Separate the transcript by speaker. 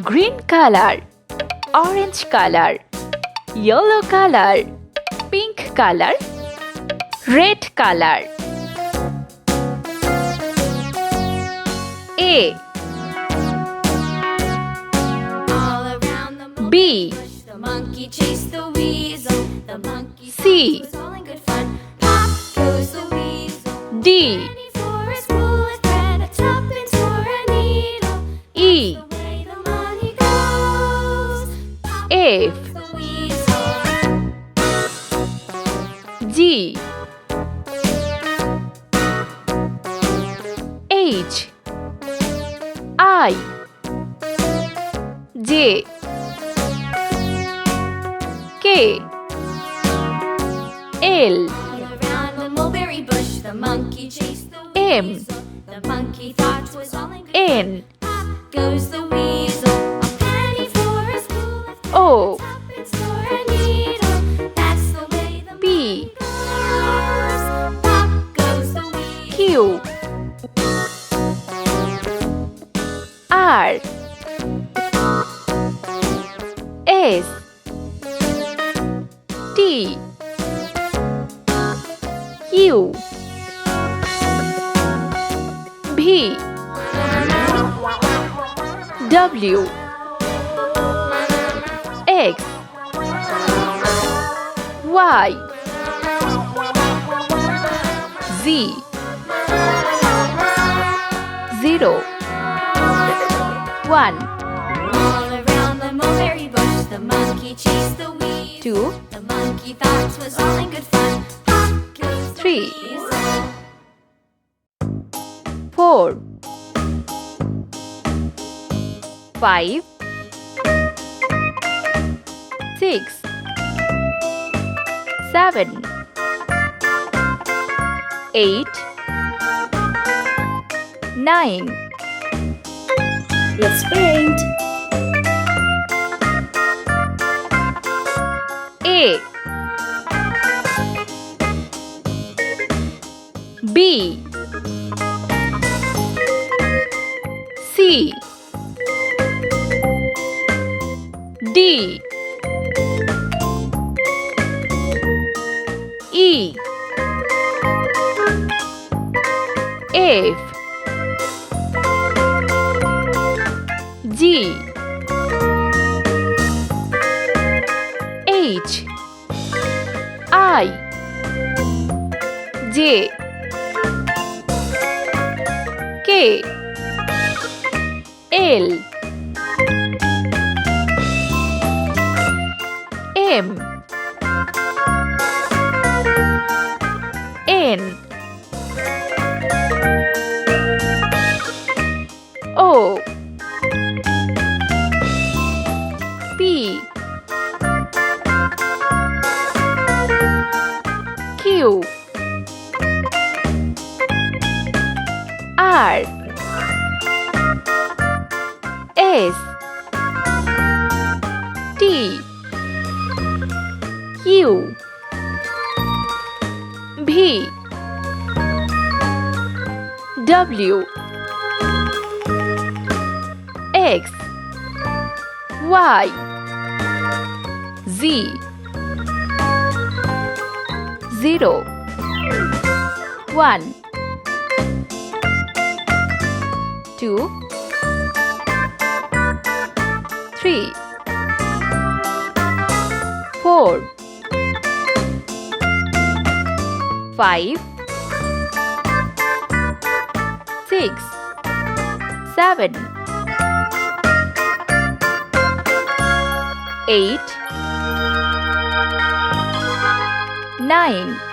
Speaker 1: green color, orange color, yellow color, pink color, red color. A, B,
Speaker 2: The monkey chased the weasel. The monkey
Speaker 1: C,
Speaker 2: was all in good fun. Pop goes the weasel.
Speaker 1: D,
Speaker 2: Penny for a spool of thread, a tuppence for a needle.
Speaker 1: E,
Speaker 2: The way the money goes. Pop
Speaker 1: F,
Speaker 2: goes the weasel.
Speaker 1: G, H, I, J, K, L,
Speaker 2: All around the mulberry bush, the monkey chased the
Speaker 1: M,
Speaker 2: weasel. The monkey thought was all in good
Speaker 1: N,
Speaker 2: Pop goes the weasel. A penny for a spool of thread,
Speaker 1: O,
Speaker 2: tuppence for a needle. That's the way the
Speaker 1: P,
Speaker 2: money goes. Pop goes the weasel.
Speaker 1: Q, R, S, T, U, V, W, X, Y, Z, 0, 1,
Speaker 2: All around the mulberry bush, the monkey chased the weasel.
Speaker 1: 2,
Speaker 2: The monkey thought was all in good fun. Pop goes the
Speaker 1: 3,
Speaker 2: weasel.
Speaker 1: 4, 5, 6, 7, 8, 9.
Speaker 3: Let's paint.
Speaker 1: A, B, C, D, E, F, G, H, I, J, K, L, M, N, O, P, Q, R, S, T, U, V, W, X, Y, Z, 0, 1, 2, 3, 4, 5, 6, 7, 8, 9.